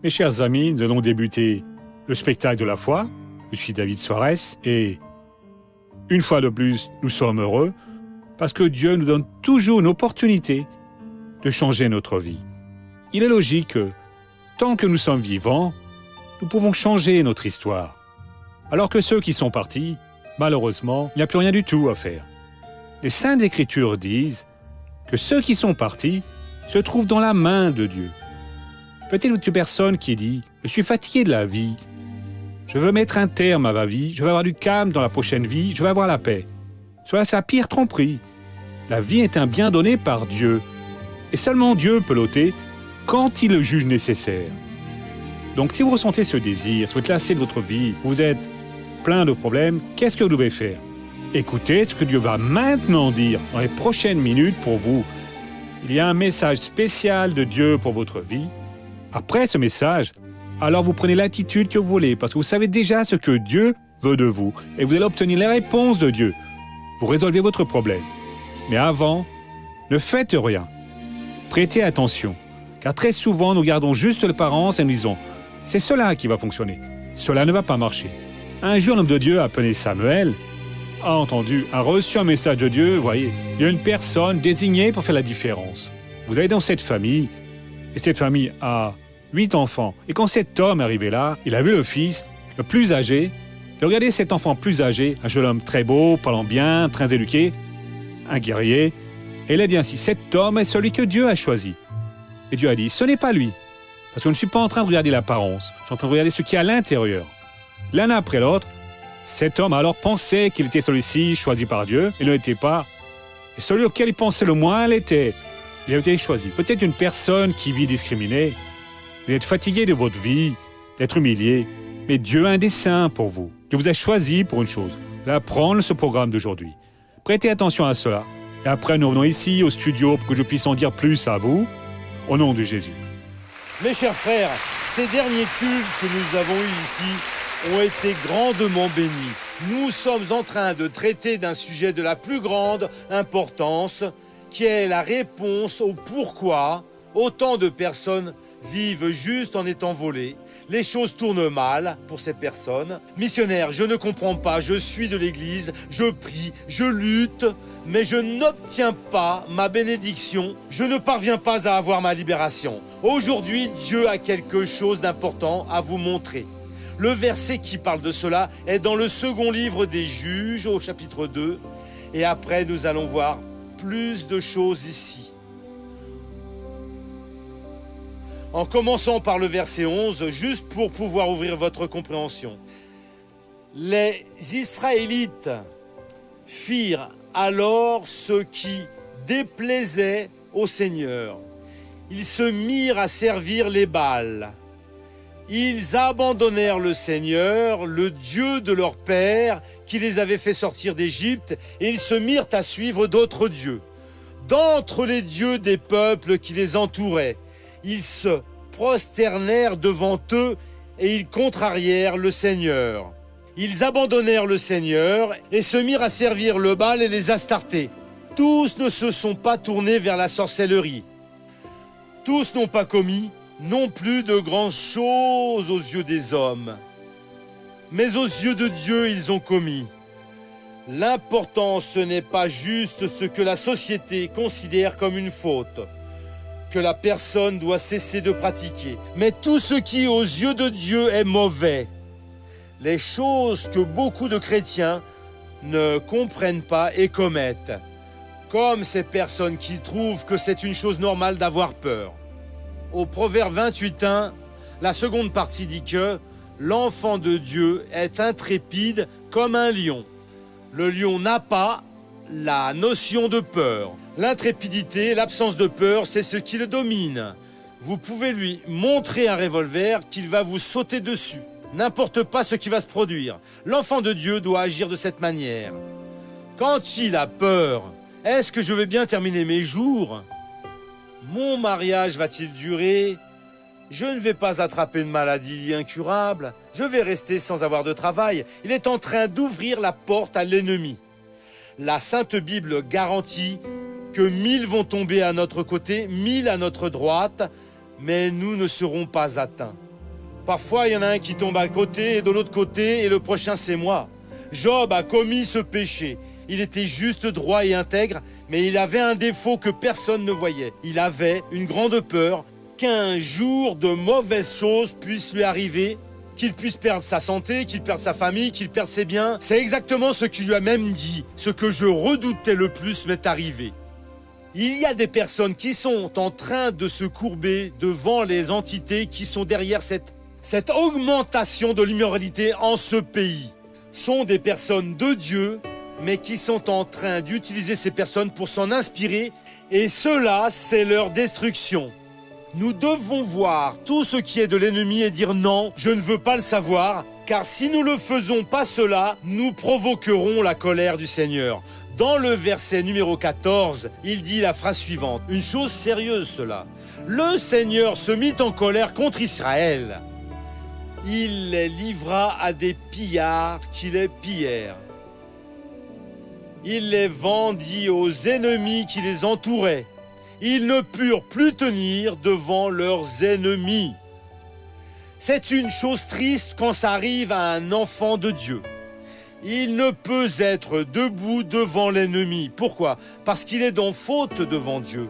Mes chers amis, nous allons débuter le spectacle de la foi. Je suis David Soares et une fois de plus, nous sommes heureux parce que Dieu nous donne toujours une opportunité de changer notre vie. Il est logique que tant que nous sommes vivants, nous pouvons changer notre histoire. Alors que ceux qui sont partis, malheureusement, il n'y a plus rien du tout à faire. Les Saintes Écritures disent que ceux qui sont partis se trouvent dans la main de Dieu. Peut-être une personne qui dit « Je suis fatigué de la vie. Je veux mettre un terme à ma vie. Je veux avoir du calme dans la prochaine vie. Je veux avoir la paix. » Soit sa pire tromperie. La vie est un bien donné par Dieu. Et seulement Dieu peut l'ôter quand il le juge nécessaire. Donc si vous ressentez ce désir, si vous êtes lassé de votre vie, vous êtes plein de problèmes, qu'est-ce que vous devez faire? Écoutez ce que Dieu va maintenant dire dans les prochaines minutes pour vous. Il y a un message spécial de Dieu pour votre vie. Après ce message, alors vous prenez l'attitude que vous voulez parce que vous savez déjà ce que Dieu veut de vous et vous allez obtenir les réponses de Dieu. Vous résolvez votre problème. Mais avant, ne faites rien. Prêtez attention, car très souvent nous gardons juste l'apparence et nous disons « c'est cela qui va fonctionner, cela ne va pas marcher ». Un jour, un homme de Dieu appelé Samuel a reçu un message de Dieu, vous voyez, il y a une personne désignée pour faire la différence. Vous allez dans cette famille, et cette famille a 8 enfants. Et quand cet homme est arrivé là, il a vu le fils, le plus âgé. Il a regardé cet enfant plus âgé, un jeune homme très beau, parlant bien, très éduqué, un guerrier. Et il a dit ainsi, cet homme est celui que Dieu a choisi. Et Dieu a dit, ce n'est pas lui. Parce que je ne suis pas en train de regarder l'apparence, je suis en train de regarder ce qui est à l'intérieur. L'un après l'autre, cet homme alors pensait qu'il était celui-ci choisi par Dieu, il ne l'était pas. Et celui auquel il pensait le moins l'était. Il a été choisi. Peut-être une personne qui vit discriminée. Vous êtes fatigué de votre vie, d'être humilié, mais Dieu a un dessein pour vous. Dieu vous a choisi pour une chose, d'apprendre ce programme d'aujourd'hui. Prêtez attention à cela. Et après, nous revenons ici au studio pour que je puisse en dire plus à vous, au nom de Jésus. Mes chers frères, ces derniers cultes que nous avons eus ici ont été grandement bénis. Nous sommes en train de traiter d'un sujet de la plus grande importance, qui est la réponse au pourquoi autant de personnes vivent juste en étant volées. Les choses tournent mal pour ces personnes. Missionnaire, je ne comprends pas, je suis de l'église, je prie, je lutte, mais je n'obtiens pas ma bénédiction, je ne parviens pas à avoir ma libération. Aujourd'hui, Dieu a quelque chose d'important à vous montrer. Le verset qui parle de cela est dans le second livre des Juges, au chapitre 2, et après nous allons voir plus de choses ici. En commençant par le verset 11, juste pour pouvoir ouvrir votre compréhension. Les Israélites firent alors ce qui déplaisait au Seigneur. Ils se mirent à servir les Baals. Ils abandonnèrent le Seigneur, le Dieu de leur père, qui les avait fait sortir d'Égypte, et ils se mirent à suivre d'autres dieux. D'entre les dieux des peuples qui les entouraient, ils se prosternèrent devant eux et ils contrarièrent le Seigneur. Ils abandonnèrent le Seigneur et se mirent à servir le Baal et les Astartés. Tous ne se sont pas tournés vers la sorcellerie. Tous n'ont pas commis non plus de grandes choses aux yeux des hommes. Mais aux yeux de Dieu, ils ont commis. L'important, ce n'est pas juste ce que la société considère comme une faute, que la personne doit cesser de pratiquer, mais tout ce qui, aux yeux de Dieu, est mauvais. Les choses que beaucoup de chrétiens ne comprennent pas et commettent, comme ces personnes qui trouvent que c'est une chose normale d'avoir peur. Au Proverbe 28:1, la seconde partie dit que l'enfant de Dieu est intrépide comme un lion. Le lion n'a pas la notion de peur. L'intrépidité, l'absence de peur, c'est ce qui le domine. Vous pouvez lui montrer un revolver qu'il va vous sauter dessus. N'importe pas ce qui va se produire. L'enfant de Dieu doit agir de cette manière. Quand il a peur, est-ce que je vais bien terminer mes jours? Mon mariage va-t-il durer? Je ne vais pas attraper une maladie incurable. Je vais rester sans avoir de travail. Il est en train d'ouvrir la porte à l'ennemi. La Sainte Bible garantit que 1000 vont tomber à notre côté, 1000 à notre droite, mais nous ne serons pas atteints. Parfois, il y en a un qui tombe à côté et de l'autre côté, et le prochain, c'est moi. Job a commis ce péché. Il était juste, droit et intègre, mais il avait un défaut que personne ne voyait. Il avait une grande peur qu'un jour de mauvaises choses puissent lui arriver, qu'il puisse perdre sa santé, qu'il perde sa famille, qu'il perde ses biens. C'est exactement ce qu'il lui a même dit. Ce que je redoutais le plus m'est arrivé. Il y a des personnes qui sont en train de se courber devant les entités qui sont derrière cette augmentation de l'immoralité en ce pays. Sont des personnes de Dieu, mais qui sont en train d'utiliser ces personnes pour s'en inspirer, et cela, c'est leur destruction. Nous devons voir tout ce qui est de l'ennemi et dire non, je ne veux pas le savoir, car si nous ne faisons pas cela, nous provoquerons la colère du Seigneur. Dans le verset numéro 14, il dit la phrase suivante, une chose sérieuse cela. Le Seigneur se mit en colère contre Israël. Il les livra à des pillards qui les pillèrent. Il les vendit aux ennemis qui les entouraient. Ils ne purent plus tenir devant leurs ennemis. C'est une chose triste quand ça arrive à un enfant de Dieu. Il ne peut être debout devant l'ennemi. Pourquoi? Parce qu'il est dans faute devant Dieu.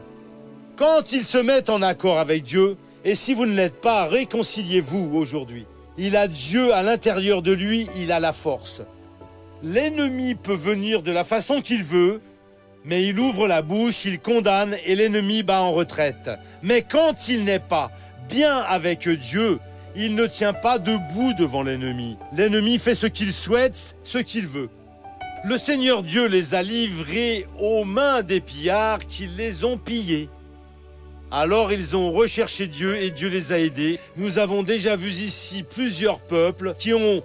Quand il se met en accord avec Dieu, et si vous ne l'êtes pas, réconciliez-vous aujourd'hui. Il a Dieu à l'intérieur de lui, il a la force. L'ennemi peut venir de la façon qu'il veut, mais il ouvre la bouche, il condamne et l'ennemi bat en retraite. Mais quand il n'est pas bien avec Dieu, il ne tient pas debout devant l'ennemi. L'ennemi fait ce qu'il souhaite, ce qu'il veut. Le Seigneur Dieu les a livrés aux mains des pillards qui les ont pillés. Alors ils ont recherché Dieu et Dieu les a aidés. Nous avons déjà vu ici plusieurs peuples qui ont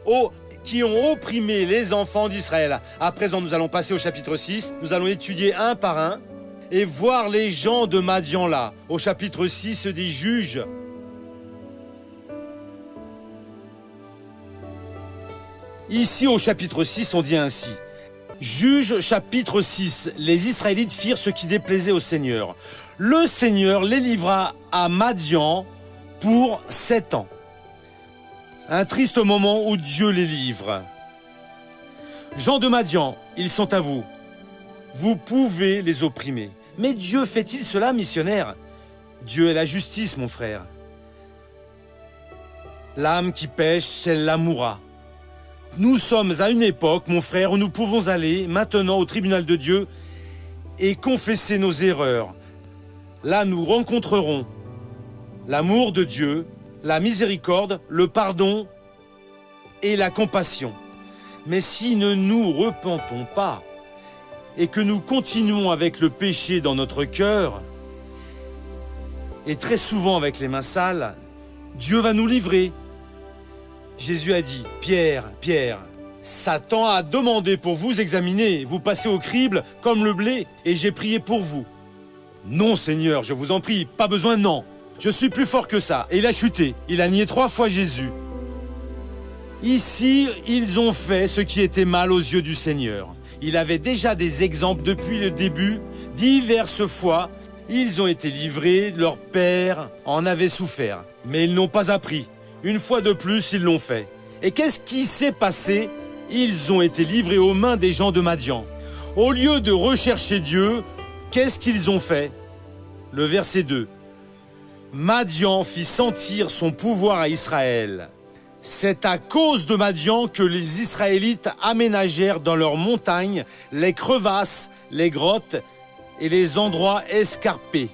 opprimé les enfants d'Israël. À présent, nous allons passer au chapitre 6. Nous allons étudier un par un et voir les gens de Madian là. Au chapitre 6 des juges. Ici, au chapitre 6, on dit ainsi. Juges, chapitre 6. Les Israélites firent ce qui déplaisait au Seigneur. Le Seigneur les livra à Madian pour 7 ans. Un triste moment où Dieu les livre. Gens de Madian, ils sont à vous. Vous pouvez les opprimer. Mais Dieu fait-il cela, missionnaire? Dieu est la justice, mon frère. L'âme qui pêche, celle-là mourra. Nous sommes à une époque, mon frère, où nous pouvons aller maintenant au tribunal de Dieu et confesser nos erreurs. Là, nous rencontrerons l'amour de Dieu, la miséricorde, le pardon et la compassion. Mais si ne nous repentons pas et que nous continuons avec le péché dans notre cœur, et très souvent avec les mains sales, Dieu va nous livrer. Jésus a dit, Pierre, Pierre, Satan a demandé pour vous examiner, vous passez au crible comme le blé, et j'ai prié pour vous. Non, Seigneur, je vous en prie, pas besoin, non. Je suis plus fort que ça. Et il a chuté. Il a nié 3 fois Jésus. Ici, ils ont fait ce qui était mal aux yeux du Seigneur. Il avait déjà des exemples depuis le début. Diverses fois, ils ont été livrés. Leur père en avait souffert. Mais ils n'ont pas appris. Une fois de plus, ils l'ont fait. Et qu'est-ce qui s'est passé? Ils ont été livrés aux mains des gens de Madian. Au lieu de rechercher Dieu, qu'est-ce qu'ils ont fait? Le verset 2. Madian fit sentir son pouvoir à Israël. C'est à cause de Madian que les Israélites aménagèrent dans leurs montagnes les crevasses, les grottes et les endroits escarpés.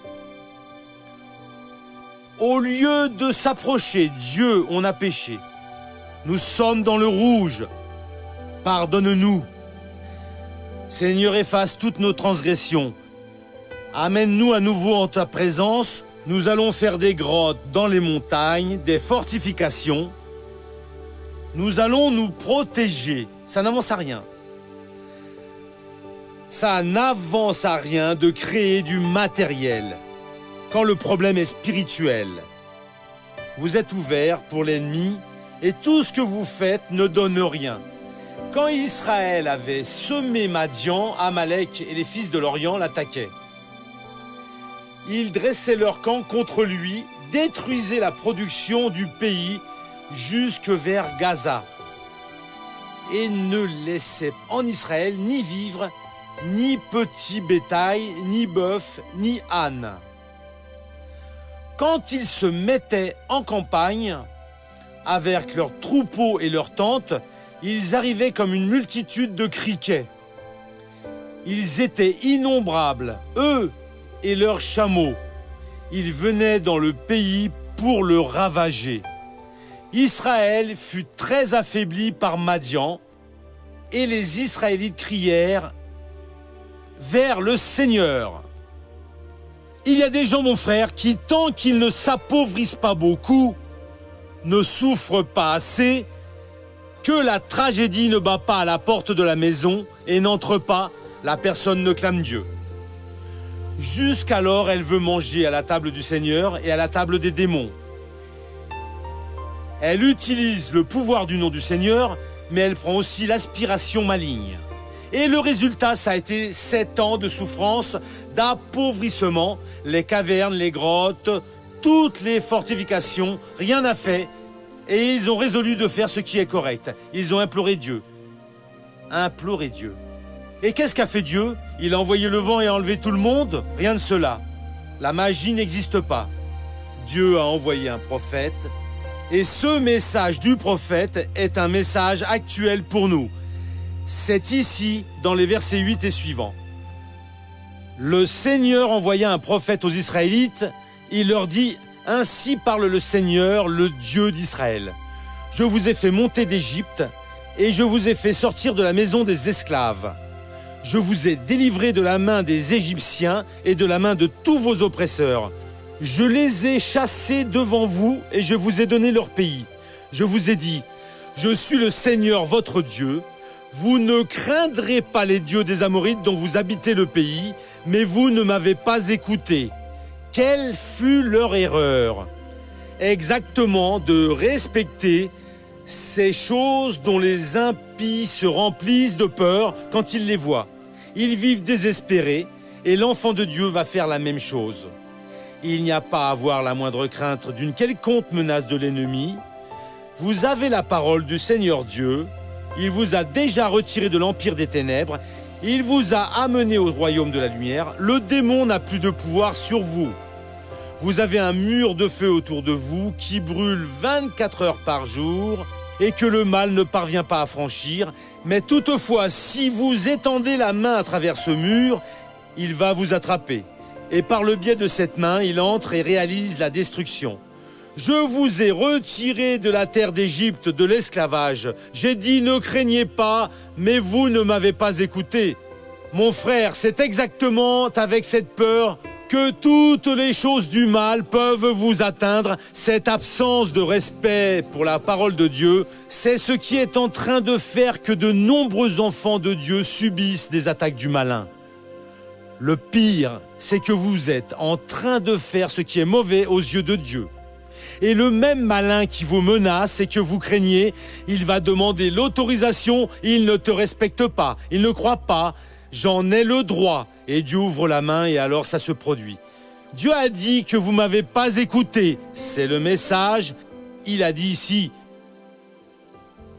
Au lieu de s'approcher, Dieu, on a péché. Nous sommes dans le rouge. Pardonne-nous. Seigneur, efface toutes nos transgressions. Amène-nous à nouveau en ta présence. Nous allons faire des grottes dans les montagnes, des fortifications. Nous allons nous protéger. Ça n'avance à rien. Ça n'avance à rien de créer du matériel quand le problème est spirituel. Vous êtes ouvert pour l'ennemi et tout ce que vous faites ne donne rien. Quand Israël avait semé Madian, Amalek et les fils de l'Orient l'attaquaient. Ils dressaient leur camp contre lui, détruisaient la production du pays jusque vers Gaza, et ne laissait en Israël ni vivre, ni petit bétail, ni bœuf, ni âne. Quand ils se mettaient en campagne, avec leurs troupeaux et leurs tentes, ils arrivaient comme une multitude de criquets. Ils étaient innombrables, eux et leurs chameaux. Ils venaient dans le pays pour le ravager. Israël fut très affaibli par Madian, et les Israélites crièrent vers le Seigneur. Il y a des gens, mon frère, qui, tant qu'ils ne s'appauvrissent pas beaucoup, ne souffrent pas assez, que la tragédie ne bat pas à la porte de la maison et n'entre pas, la personne ne clame Dieu. Jusqu'alors, elle veut manger à la table du Seigneur et à la table des démons. Elle utilise le pouvoir du nom du Seigneur, mais elle prend aussi l'aspiration maligne. Et le résultat, ça a été 7 ans de souffrance, d'appauvrissement, les cavernes, les grottes, toutes les fortifications, rien n'a fait. Et ils ont résolu de faire ce qui est correct. Ils ont imploré Dieu. Imploré Dieu. Et qu'est-ce qu'a fait Dieu? Il a envoyé le vent et a enlevé tout le monde? Rien de cela. La magie n'existe pas. Dieu a envoyé un prophète. Et ce message du prophète est un message actuel pour nous. C'est ici, dans les versets 8 et suivants. Le Seigneur envoya un prophète aux Israélites. Il leur dit: ainsi parle le Seigneur, le Dieu d'Israël. Je vous ai fait monter d'Égypte et je vous ai fait sortir de la maison des esclaves. Je vous ai délivré de la main des Égyptiens et de la main de tous vos oppresseurs. Je les ai chassés devant vous et je vous ai donné leur pays. Je vous ai dit: je suis le Seigneur votre Dieu. Vous ne craindrez pas les dieux des Amorites dont vous habitez le pays, mais vous ne m'avez pas écouté. Quelle fut leur erreur? Exactement de respecter ces choses dont les impies se remplissent de peur quand ils les voient. Ils vivent désespérés et l'enfant de Dieu va faire la même chose. Il n'y a pas à avoir la moindre crainte d'une quelconque menace de l'ennemi. Vous avez la parole du Seigneur Dieu. Il vous a déjà retiré de l'empire des ténèbres. Il vous a amené au royaume de la lumière. Le démon n'a plus de pouvoir sur vous. Vous avez un mur de feu autour de vous qui brûle 24 heures par jour et que le mal ne parvient pas à franchir. Mais toutefois, si vous étendez la main à travers ce mur, il va vous attraper. Et par le biais de cette main, il entre et réalise la destruction. Je vous ai retiré de la terre d'Égypte, de l'esclavage. J'ai dit: ne craignez pas, mais vous ne m'avez pas écouté. Mon frère, c'est exactement avec cette peur que toutes les choses du mal peuvent vous atteindre. Cette absence de respect pour la parole de Dieu, c'est ce qui est en train de faire que de nombreux enfants de Dieu subissent des attaques du malin. Le pire, c'est que vous êtes en train de faire ce qui est mauvais aux yeux de Dieu. Et le même malin qui vous menace et que vous craignez, il va demander l'autorisation, il ne te respecte pas, il ne croit pas. J'en ai le droit. Et Dieu ouvre la main et alors ça se produit. Dieu a dit que vous ne m'avez pas écouté. C'est le message. Il a dit ici: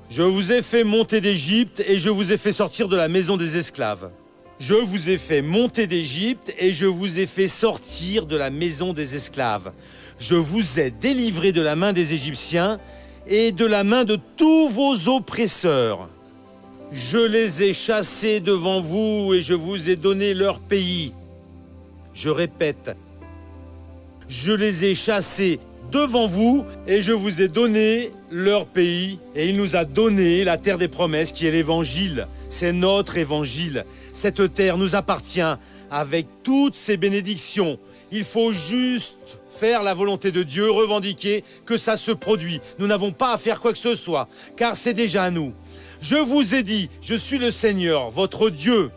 je vous ai fait monter d'Égypte et je vous ai fait sortir de la maison des esclaves. Je vous ai fait monter d'Égypte et je vous ai fait sortir de la maison des esclaves. Je vous ai délivré de la main des Égyptiens et de la main de tous vos oppresseurs. Je les ai chassés devant vous et je vous ai donné leur pays. Je répète, je les ai chassés devant vous et je vous ai donné leur pays. Et il nous a donné la terre des promesses qui est l'évangile. C'est notre évangile. Cette terre nous appartient avec toutes ses bénédictions. Il faut juste faire la volonté de Dieu, revendiquer que ça se produit. Nous n'avons pas à faire quoi que ce soit, car c'est déjà à nous. Je vous ai dit, je suis le Seigneur, votre Dieu.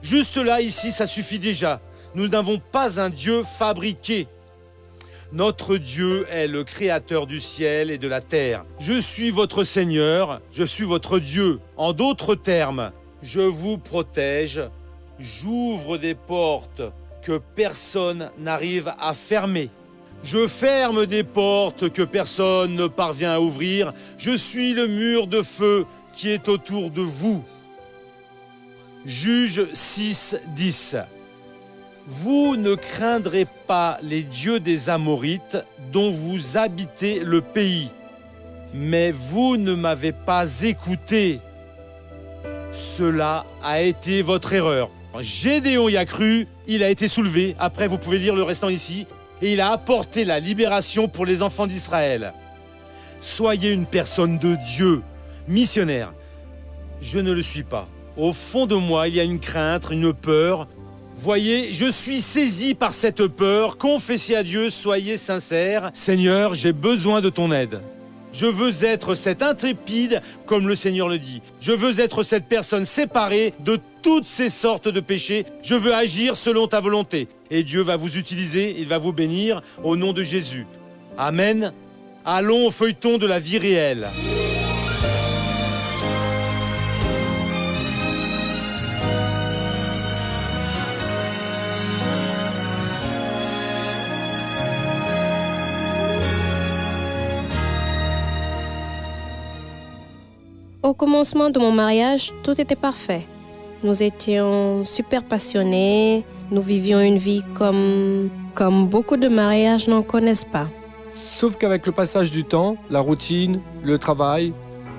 Juste là, ici, ça suffit déjà. Nous n'avons pas un Dieu fabriqué. Notre Dieu est le créateur du ciel et de la terre. Je suis votre Seigneur, je suis votre Dieu. En d'autres termes, je vous protège, j'ouvre des portes que personne n'arrive à fermer. Je ferme des portes que personne ne parvient à ouvrir. Je suis le mur de feu qui est autour de vous. Juge 6, 10. Vous ne craindrez pas les dieux des Amorites dont vous habitez le pays. Mais vous ne m'avez pas écouté. Cela a été votre erreur. Gédéon y a cru, il a été soulevé. Après, vous pouvez lire le restant ici. Et il a apporté la libération pour les enfants d'Israël. Soyez une personne de Dieu, missionnaire. Je ne le suis pas. Au fond de moi, il y a une crainte, une peur. Voyez, je suis saisi par cette peur. Confessez à Dieu, soyez sincères. Seigneur, j'ai besoin de ton aide. Je veux être cet intrépide, comme le Seigneur le dit. Je veux être cette personne séparée de toutes ces sortes de péchés. Je veux agir selon ta volonté. Et Dieu va vous utiliser, il va vous bénir au nom de Jésus. Amen. Allons au feuilleton de la vie réelle. Au commencement de mon mariage, tout était parfait. Nous étions super passionnés, nous vivions une vie comme beaucoup de mariages n'en connaissent pas. Sauf qu'avec le passage du temps, la routine, le travail,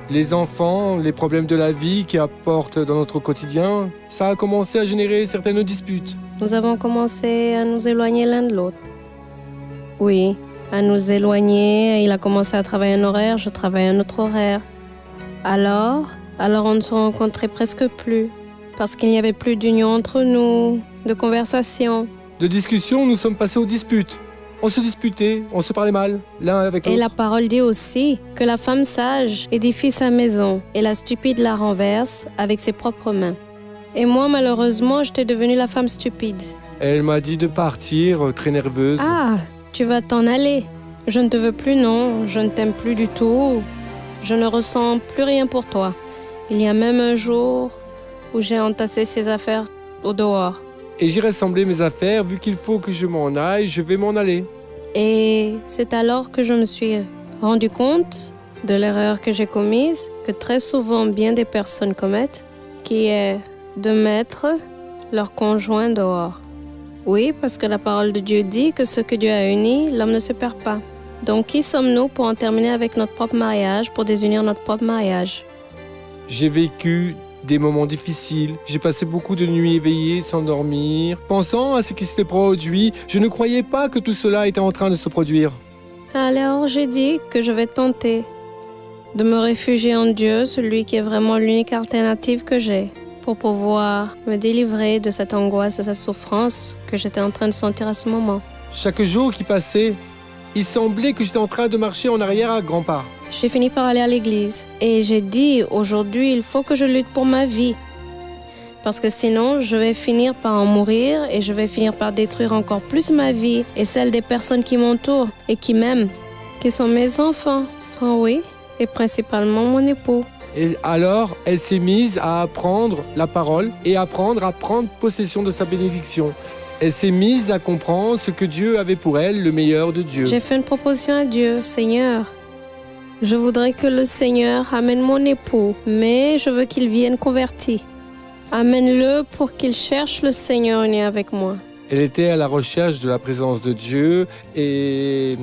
les enfants, les problèmes de la vie qui apportent dans notre quotidien, ça a commencé à générer certaines disputes. Nous avons commencé à nous éloigner l'un de l'autre. Oui, à nous éloigner. Il a commencé à travailler un horaire, je travaillais un autre horaire. Alors on ne se rencontrait presque plus, parce qu'il n'y avait plus d'union entre nous, de conversation. De discussions, nous sommes passés aux disputes. On se disputait, on se parlait mal, l'un avec l'autre. Et la parole dit aussi que la femme sage édifie sa maison et la stupide la renverse avec ses propres mains. Et moi, malheureusement, j'étais devenue la femme stupide. Elle m'a dit de partir, très nerveuse. Ah, tu vas t'en aller. Je ne te veux plus, non, je ne t'aime plus du tout. Je ne ressens plus rien pour toi. Il y a même un jour où j'ai entassé ses affaires au dehors. Et j'ai rassemblé mes affaires, vu qu'il faut que je m'en aille, je vais m'en aller. Et c'est alors que je me suis rendu compte de l'erreur que j'ai commise, que très souvent bien des personnes commettent, qui est de mettre leur conjoint dehors. Oui, parce que la parole de Dieu dit que ce que Dieu a uni, l'homme ne se perd pas. Donc, qui sommes-nous pour en terminer avec notre propre mariage, pour désunir notre propre mariage? J'ai vécu des moments difficiles. J'ai passé beaucoup de nuits éveillées sans dormir. Pensant à ce qui s'était produit, je ne croyais pas que tout cela était en train de se produire. Alors, j'ai dit que je vais tenter de me réfugier en Dieu, celui qui est vraiment l'unique alternative que j'ai, pour pouvoir me délivrer de cette angoisse, de cette souffrance que j'étais en train de sentir à ce moment. Chaque jour qui passait, il semblait que j'étais en train de marcher en arrière à grands pas. J'ai fini par aller à l'église et j'ai dit, aujourd'hui, il faut que je lutte pour ma vie. Parce que sinon, je vais finir par en mourir et je vais finir par détruire encore plus ma vie et celle des personnes qui m'entourent et qui m'aiment, qui sont mes enfants. Enfin oui, et principalement mon époux. Et alors, elle s'est mise à apprendre la parole et apprendre à prendre possession de sa bénédiction. Elle s'est mise à comprendre ce que Dieu avait pour elle, le meilleur de Dieu. J'ai fait une proposition à Dieu, Seigneur. Je voudrais que le Seigneur amène mon époux, mais je veux qu'il vienne converti. Amène-le pour qu'il cherche le Seigneur uni avec moi. Elle était à la recherche de la présence de Dieu et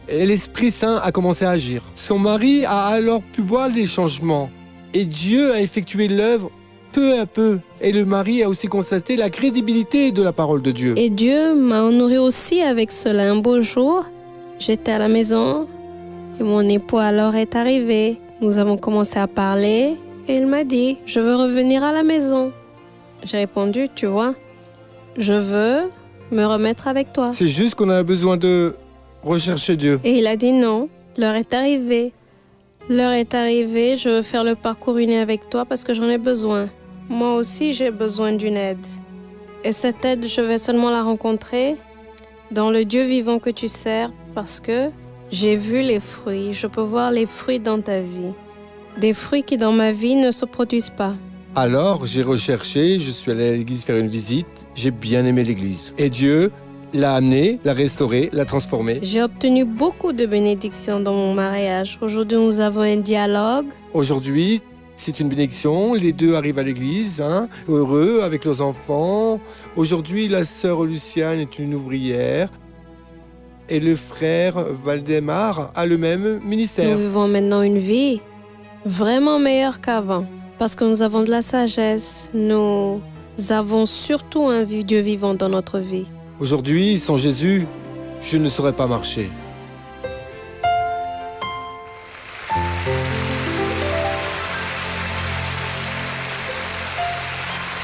l'Esprit Saint a commencé à agir. Son mari a alors pu voir les changements et Dieu a effectué l'œuvre peu à peu. Et le mari a aussi constaté la crédibilité de la parole de Dieu. Et Dieu m'a honoré aussi avec cela. Un beau jour, j'étais à la maison et mon époux alors est arrivé. Nous avons commencé à parler et il m'a dit « Je veux revenir à la maison ». J'ai répondu « Tu vois, je veux me remettre avec toi ». C'est juste qu'on a besoin de rechercher Dieu. Et il a dit « Non, l'heure est arrivée. L'heure est arrivée, je veux faire le parcours uni avec toi parce que j'en ai besoin. Moi aussi, j'ai besoin d'une aide. Et cette aide, je vais seulement la rencontrer dans le Dieu vivant que tu sers parce que j'ai vu les fruits. Je peux voir les fruits dans ta vie. Des fruits qui, dans ma vie, ne se produisent pas. Alors, j'ai recherché, je suis allé à l'église faire une visite. J'ai bien aimé l'église. Et Dieu l'a amenée, l'a restaurée, l'a transformée. J'ai obtenu beaucoup de bénédictions dans mon mariage. Aujourd'hui, nous avons un dialogue. Aujourd'hui, c'est une bénédiction. Les deux arrivent à l'église, heureux, avec leurs enfants. Aujourd'hui, la sœur Luciane est une ouvrière. Et le frère Valdemar a le même ministère. Nous vivons maintenant une vie vraiment meilleure qu'avant. Parce que nous avons de la sagesse. Nous avons surtout un Dieu vivant dans notre vie. Aujourd'hui, sans Jésus, je ne saurais pas marcher.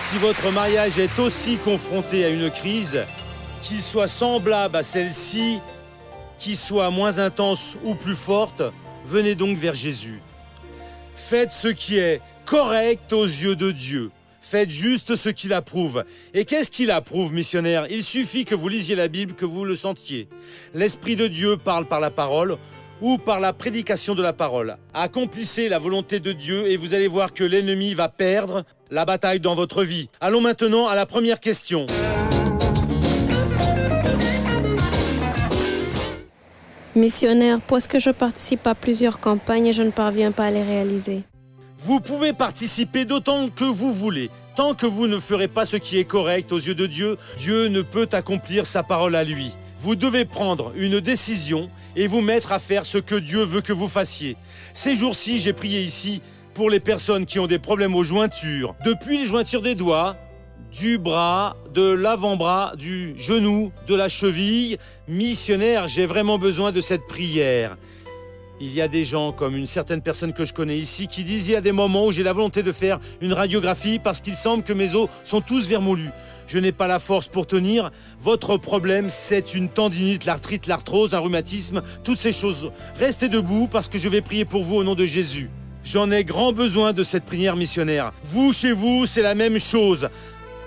Si votre mariage est aussi confronté à une crise, qu'il soit semblable à celle-ci, qu'il soit moins intense ou plus forte, venez donc vers Jésus. Faites ce qui est correct aux yeux de Dieu. Faites juste ce qu'il approuve. Et qu'est-ce qu'il approuve, missionnaire? Il suffit que vous lisiez la Bible, que vous le sentiez. L'Esprit de Dieu parle par la parole ou par la prédication de la parole. Accomplissez la volonté de Dieu et vous allez voir que l'ennemi va perdre la bataille dans votre vie. Allons maintenant à la première question. Missionnaire, puisque je participe à plusieurs campagnes et je ne parviens pas à les réaliser. Vous pouvez participer d'autant que vous voulez. Tant que vous ne ferez pas ce qui est correct aux yeux de Dieu, Dieu ne peut accomplir sa parole à lui. Vous devez prendre une décision et vous mettre à faire ce que Dieu veut que vous fassiez. Ces jours-ci, j'ai prié ici pour les personnes qui ont des problèmes aux jointures. Depuis les jointures des doigts, du bras, de l'avant-bras, du genou, de la cheville. Missionnaire, j'ai vraiment besoin de cette prière. Il y a des gens, comme une certaine personne que je connais ici, qui disent il y a des moments où j'ai la volonté de faire une radiographie parce qu'il semble que mes os sont tous vermoulus. Je n'ai pas la force pour tenir. Votre problème, c'est une tendinite, l'arthrite, l'arthrose, un rhumatisme, toutes ces choses. Restez debout parce que je vais prier pour vous au nom de Jésus. J'en ai grand besoin de cette prière, missionnaire. Vous, chez vous, c'est la même chose.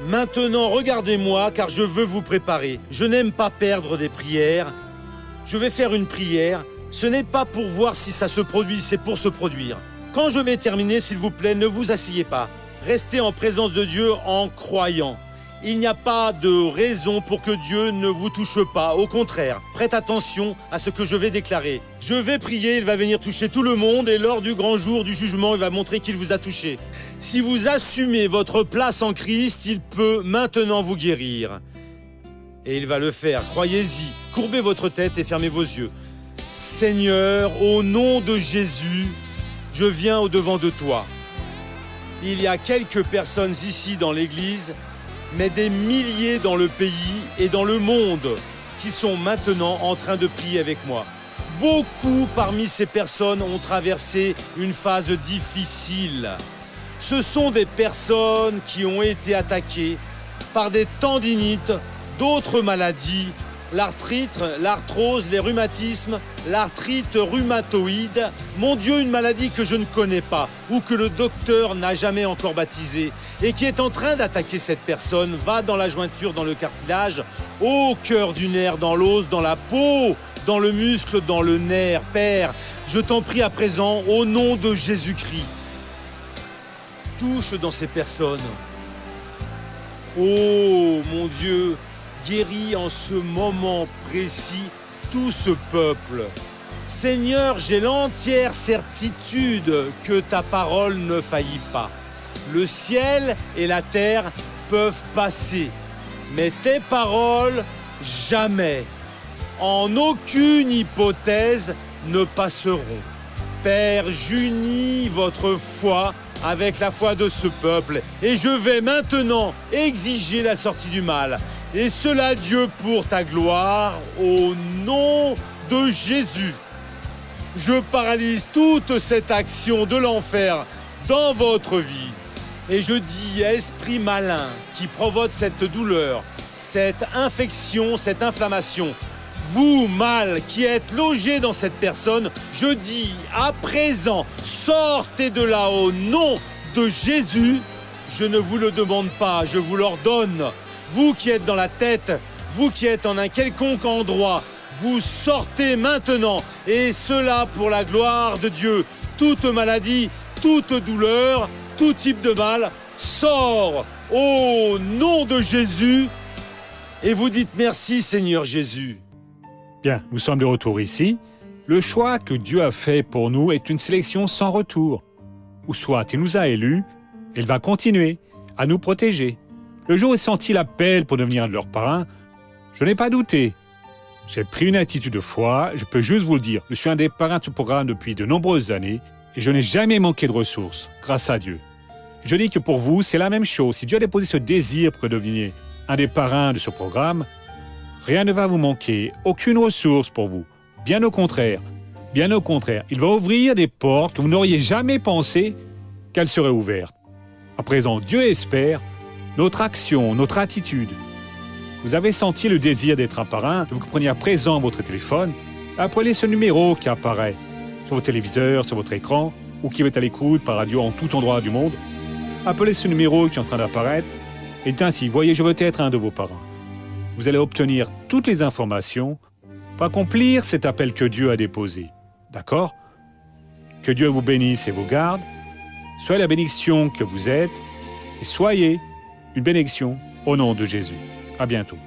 Maintenant, regardez-moi car je veux vous préparer. Je n'aime pas perdre des prières. Je vais faire une prière. Ce n'est pas pour voir si ça se produit, c'est pour se produire. Quand je vais terminer, s'il vous plaît, ne vous asseyez pas. Restez en présence de Dieu en croyant. Il n'y a pas de raison pour que Dieu ne vous touche pas. Au contraire, prête attention à ce que je vais déclarer. Je vais prier, il va venir toucher tout le monde et lors du grand jour du jugement, il va montrer qu'il vous a touché. Si vous assumez votre place en Christ, il peut maintenant vous guérir. Et il va le faire, croyez-y. Courbez votre tête et fermez vos yeux. Seigneur, au nom de Jésus, je viens au-devant de toi. Il y a quelques personnes ici dans l'église, mais des milliers dans le pays et dans le monde qui sont maintenant en train de prier avec moi. Beaucoup parmi ces personnes ont traversé une phase difficile. Ce sont des personnes qui ont été attaquées par des tendinites, d'autres maladies, l'arthrite, l'arthrose, les rhumatismes, l'arthrite rhumatoïde. Mon Dieu, une maladie que je ne connais pas ou que le docteur n'a jamais encore baptisée et qui est en train d'attaquer cette personne, va dans la jointure, dans le cartilage, au cœur du nerf, dans l'os, dans la peau, dans le muscle, dans le nerf. Père, je t'en prie à présent, au nom de Jésus-Christ, touche dans ces personnes. Oh mon Dieu, guéris en ce moment précis tout ce peuple. Seigneur, j'ai l'entière certitude que ta parole ne faillit pas. Le ciel et la terre peuvent passer, mais tes paroles, jamais, en aucune hypothèse, ne passeront. Père, j'unis votre foi avec la foi de ce peuple et je vais maintenant exiger la sortie du mal. Et cela, Dieu, pour ta gloire, au nom de Jésus. Je paralyse toute cette action de l'enfer dans votre vie. Et je dis, esprit malin qui provoque cette douleur, cette infection, cette inflammation, vous, mal, qui êtes logé dans cette personne, je dis, à présent, sortez de là au nom de Jésus. Je ne vous le demande pas, je vous l'ordonne. Vous qui êtes dans la tête, vous qui êtes en un quelconque endroit, vous sortez maintenant, et cela pour la gloire de Dieu. Toute maladie, toute douleur, tout type de mal, sort au nom de Jésus. Et vous dites merci, Seigneur Jésus. Bien, nous sommes de retour ici. Le choix que Dieu a fait pour nous est une sélection sans retour. Ou soit il nous a élus, et il va continuer à nous protéger. Le jour où j'ai senti l'appel pour devenir leur parrain, je n'ai pas douté. J'ai pris une attitude de foi, je peux juste vous le dire. Je suis un des parrains de ce programme depuis de nombreuses années et je n'ai jamais manqué de ressources, grâce à Dieu. Je dis que pour vous, c'est la même chose. Si Dieu a déposé ce désir pour que vous deveniez un des parrains de ce programme, rien ne va vous manquer, aucune ressource pour vous. Bien au contraire, il va ouvrir des portes que vous n'auriez jamais pensé qu'elles seraient ouvertes. À présent, Dieu espère notre action, notre attitude. Vous avez senti le désir d'être un parrain, vous preniez à présent votre téléphone, appelez ce numéro qui apparaît sur votre téléviseur, sur votre écran, ou qui est à l'écoute par radio en tout endroit du monde. Appelez ce numéro qui est en train d'apparaître et dites ainsi, voyez, je veux être un de vos parrains. Vous allez obtenir toutes les informations pour accomplir cet appel que Dieu a déposé. D'accord? Que Dieu vous bénisse et vous garde. Soyez la bénédiction que vous êtes et soyez une bénédiction au nom de Jésus. À bientôt.